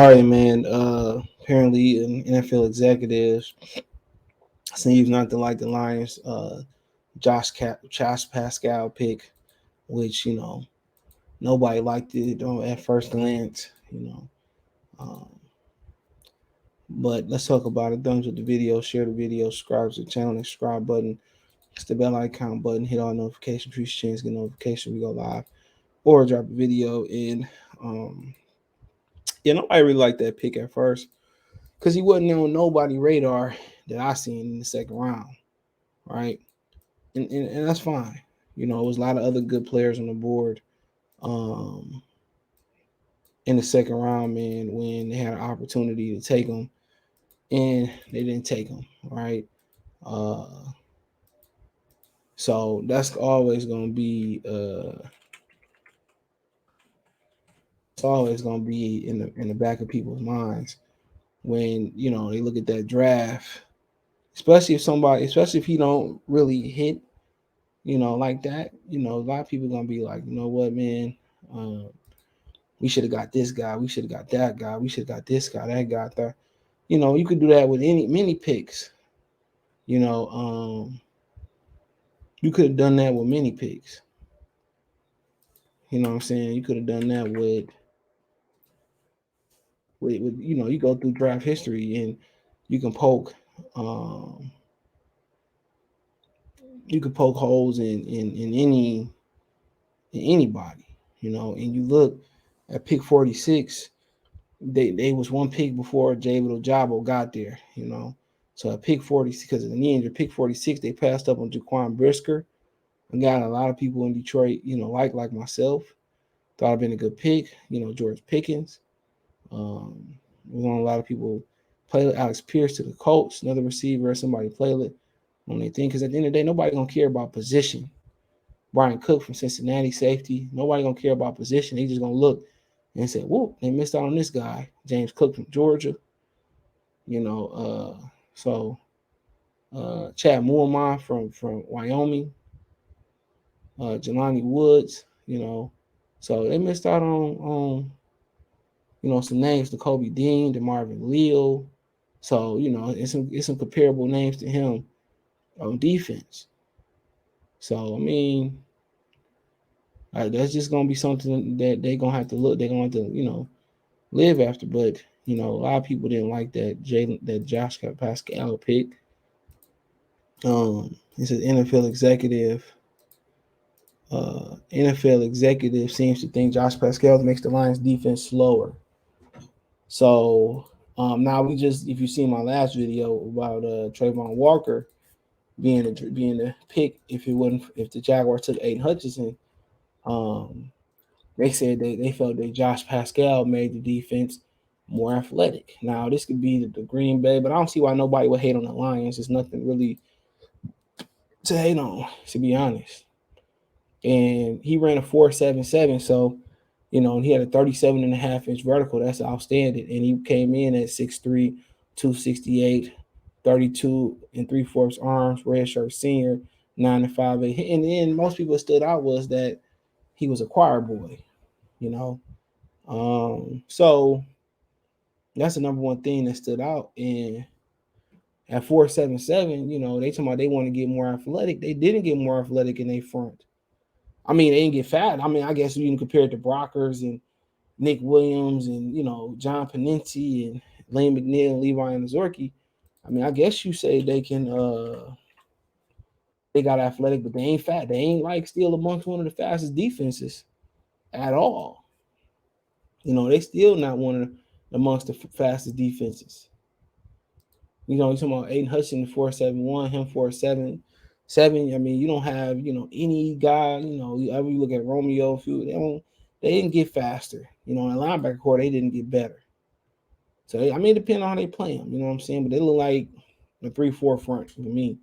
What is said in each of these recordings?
All right, man. Apparently, an NFL executives seems not to like the Lions. Josh Pascal pick, which nobody liked it at first glance. But let's talk about it. Thumbs up the video, share the video, subscribe to the channel, and subscribe button. It's the bell icon button. Hit all notifications. Please change get notification. We go live or drop a video. And nobody really liked that pick at first because he wasn't on nobody radar that I seen in the second round, right? And that's fine. It was a lot of other good players on the board um, in the second round, man, when they had an opportunity to take them, and they didn't take them, right? Uh, so that's always going to be it's always going to be in the back of people's minds when they look at that draft, especially if he don't really hit like that. A lot of people gonna be like, you know what, man, um, we should have got this guy, we should have got that guy, we should have got this guy, that guy, that. You could do that with many picks. You know, you could have done that with many picks. You know what I'm saying? You could have done that with you go through draft history and you can poke um you can poke holes in anybody, and you look at pick 46. They was one pick before David Ojabo got there, So at pick 40, because in the end, your pick 46, they passed up on Jaquan Brisker, a guy a lot of people in Detroit, like myself, thought I'd been a good pick. George Pickens. Um, was on a lot of people play Alex Pierce to the Colts, another receiver, somebody play it on their thing. Because at the end of the day, nobody gonna care about position. Brian Cook from Cincinnati, safety. Nobody gonna care about position. They just gonna look and say, "Whoa, they missed out on this guy, James Cook from Georgia." You know, so Chad Moorman from Wyoming, Jelani Woods. So they missed out on some names: to Kobe Dean, to Marvin Leal. So it's some comparable names to him on defense. So I mean, that's just gonna be something that they're gonna have to look. They're gonna have to live after. But a lot of people didn't like that Josh Pascal pick. It's an NFL executive. NFL executive seems to think Josh Pascal makes the Lions defense slower. So now if you see my last video about Trayvon Walker being the pick, if the Jaguars took Aiden Hutchinson, um, they said they felt that Josh Pascal made the defense more athletic. Now this could be the Green Bay, but I don't see why nobody would hate on the Lions. There's nothing really to hate on, to be honest. And he ran a 4.77, so and he had a 37.5-inch vertical. That's outstanding. And he came in at 6'3", 268, 32 and 3/4 arms, redshirt senior, 9 5/8. And then most people stood out was that he was a choir boy, you know. So that's the number one thing that stood out. And at 4.77, they talking about they want to get more athletic. They didn't get more athletic in their front. I mean, they didn't get fat. I mean, I guess you can compare it to Brockers and Nick Williams and John Panenzi and Lane McNeil and Levi and Zorky. I mean, I guess you say they got athletic, but they ain't fat. They ain't like still amongst one of the fastest defenses at all. They still not one of amongst the fastest defenses. You're talking about Aiden Hudson 4.71, him 4.77. I mean, you don't have any guy. Ever you look at Romeo, they didn't get faster. In the linebacker core, they didn't get better. So I mean, it depends on how they play them. You know what I'm saying? But they look like a 3-4 front for me.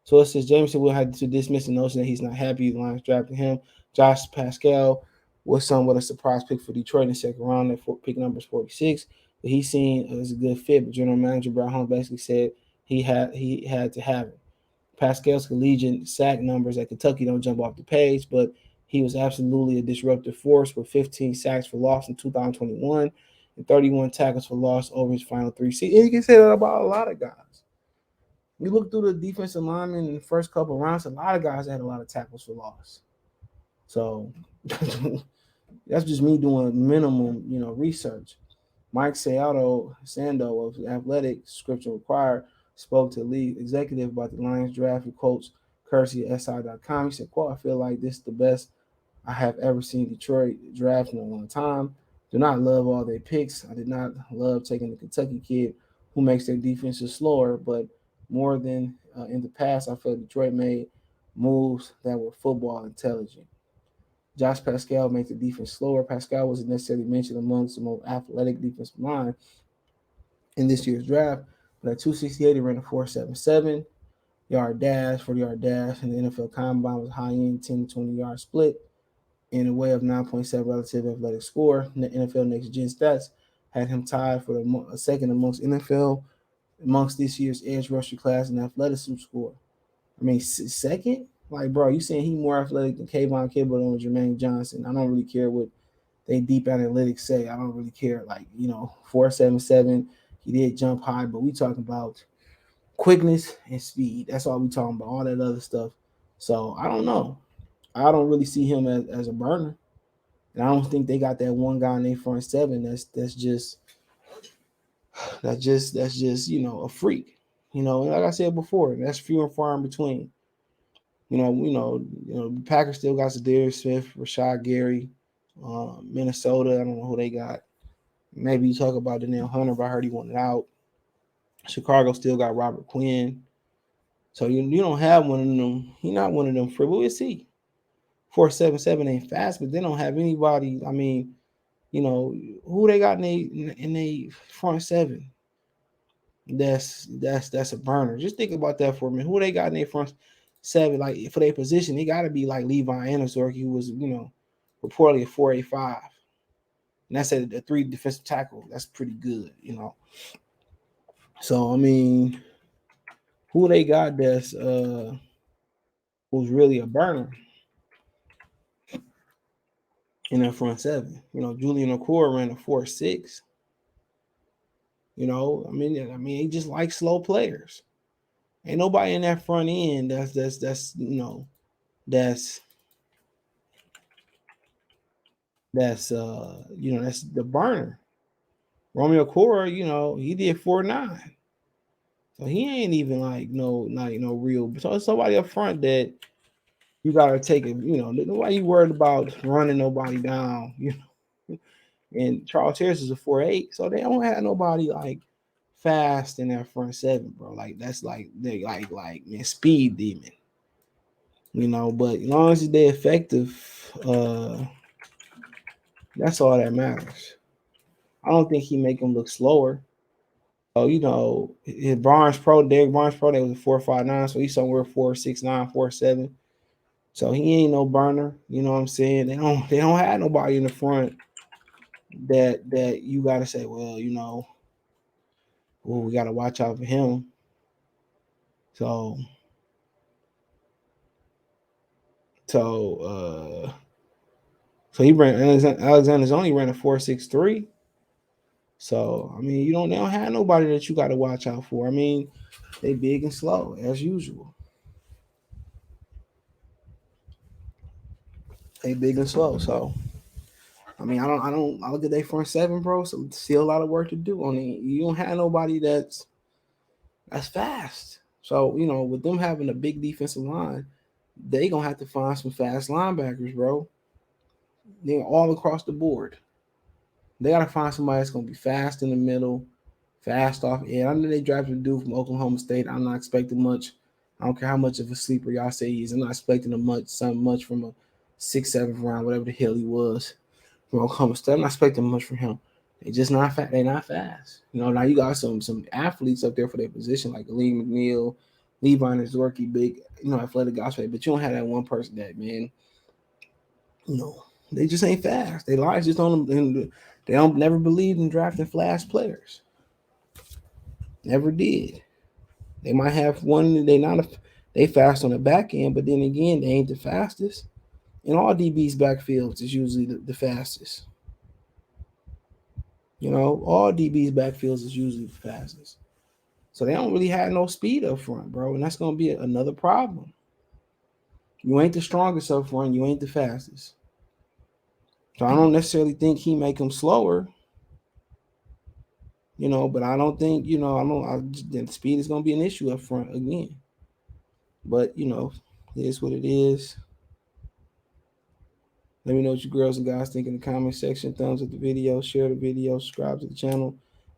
So it says Jameson will have to dismiss the notion that he's not happy the Lions drafted him. Josh Pascal was somewhat a surprise pick for Detroit in the second round. That pick number is 46. But he's seen as a good fit. But general manager Brad Holmes basically said he had to have it. Pascal's collegiate sack numbers at Kentucky don't jump off the page, but he was absolutely a disruptive force with 15 sacks for loss in 2021. and 31 tackles for loss over his final three seasons. And you can say that about a lot of guys. You look through the defensive linemen in the first couple of rounds, a lot of guys had a lot of tackles for loss. So that's just me doing minimum, research. Mike Sando of Athletic Scripture Required spoke to league executive about the Lions draft with Coach Kersey at SI.com. He said, quote, I feel like this is the best I have ever seen Detroit draft in a long time. Do not love all their picks. I did not love taking the Kentucky kid who makes their defenses slower, but more than in the past, I felt Detroit made moves that were football intelligent. Josh Paschal makes the defense slower. Paschal wasn't necessarily mentioned amongst the most athletic defensive line in this year's draft, but at 268, he ran a 4.77 yard dash, 40-yard dash, and the NFL Combine was high end 10 to 20 yard split in a way of 9.7 relative athletic score. The NFL Next Gen Stats had him tied for the second amongst this year's edge rusher class and athleticism score. I mean, second? Like, bro, you saying he more athletic than Kayvon Kimball or Jermaine Johnson. I don't really care what they deep analytics say. I don't really care. Like, 4.77, he did jump high, but we talking about quickness and speed. That's all we talking about. All that other stuff. So I don't know. I don't really see him as a burner. And I don't think they got that one guy in their front seven that's just a freak. Like I said before, that's few and far in between. The Packers still got Zadarius Smith, Rashad Gary, Minnesota. I don't know who they got. Maybe you talk about Danielle Hunter, but I heard he wanted out. Chicago still got Robert Quinn. So you don't have one of them. He's not one of them free. But we'll see. 4.77 ain't fast, but they don't have anybody. I mean, who they got in they front seven. That's a burner. Just think about that for a minute. Who they got in their front seven? Like for their position, they got to be like Levi Anasorki, who was reportedly a 4.85, and that's a three defensive tackle. That's pretty good. So I mean, who they got that's who's really a burner in that front seven? Julian Okor ran a 4.6. He just likes slow players. Ain't nobody in that front end that's that's the burner. Romeo Cora, he did 4.9. So he ain't even like no real. So it's somebody up front that you gotta take it. Nobody you worried about running nobody down. And Charles Harris is a 4.8, so they don't have nobody like fast in that front seven, bro. Like that's like they like man, speed demon. But as long as they're effective, that's all that matters. I don't think he make them look slower. So his Derek Barnes Pro, that was a 4.59, so he's somewhere 4.69, 4.7. So he ain't no burner. You know what I'm saying? They don't have nobody in the front that you gotta say, well, we gotta watch out for him. So so so he ran Alexander's only ran a 4.63. So they don't have nobody that you gotta watch out for. They big and slow as usual. They big and slow. So I look at their front seven, bro. So still a lot of work to do on it. You don't have nobody that's fast. So with them having a big defensive line, they gonna have to find some fast linebackers, bro. They're all across the board. They gotta find somebody that's gonna be fast in the middle, fast off. And I know they drafted a dude from Oklahoma State. I'm not expecting much. I don't care how much of a sleeper y'all say he is. I'm not expecting something much from a 6th, 7th round, whatever the hell he was from Oklahoma State. I'm not expecting much from him. They just not fast. They're not fast. Now you got some athletes up there for their position, like Lee McNeil, Levi Zorky, big, athletic guys, but you don't have that one person that, man, they just ain't fast. They lies just on them. They don't never believe in drafting fast players. Never did. They might have one. They fast on the back end, but then again, they ain't the fastest. In all DBs backfields is usually the fastest. You know, all DB's backfields is usually the fastest. So they don't really have no speed up front, bro. And that's going to be another problem. You ain't the strongest up front. You ain't the fastest. So I don't necessarily think he make them slower, but I don't think, the speed is going to be an issue up front again. But, it is what it is. Let me know what you girls and guys think in the comment section. Thumbs up the video, share the video, subscribe to the channel.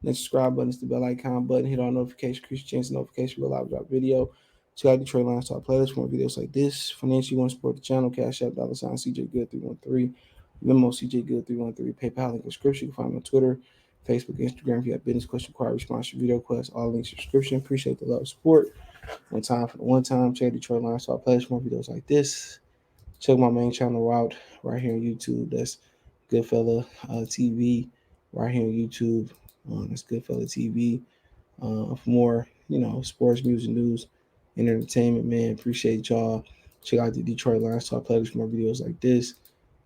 Next subscribe button is the bell icon button. Hit all notifications, increase your chance of notification for live drop video. Check out Detroit Lions Talk playlist for more videos like this. Financially, you want to support the channel, Cash App, $ CJ Good 313, Venmo CJ Good 313, PayPal link in description. You can find me on Twitter, Facebook, Instagram. If you have business question, require response to video requests, all links in the description. Appreciate the love, support. One time for the one time. Check Detroit Lions Talk playlist for more videos like this. Check my main channel out right here on YouTube. That's Goodfella TV right here on YouTube. That's Goodfella TV. For more, sports, music, news, and entertainment, man. Appreciate y'all. Check out the Detroit Lions Talk playlist for more videos like this.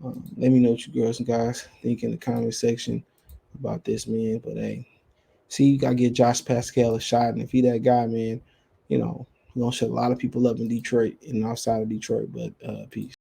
Let me know what you girls and guys think in the comment section about this, man. But hey, see, you gotta get Josh Paschal a shot, and if he that guy, man, he's gonna shut a lot of people up in Detroit and outside of Detroit. But peace.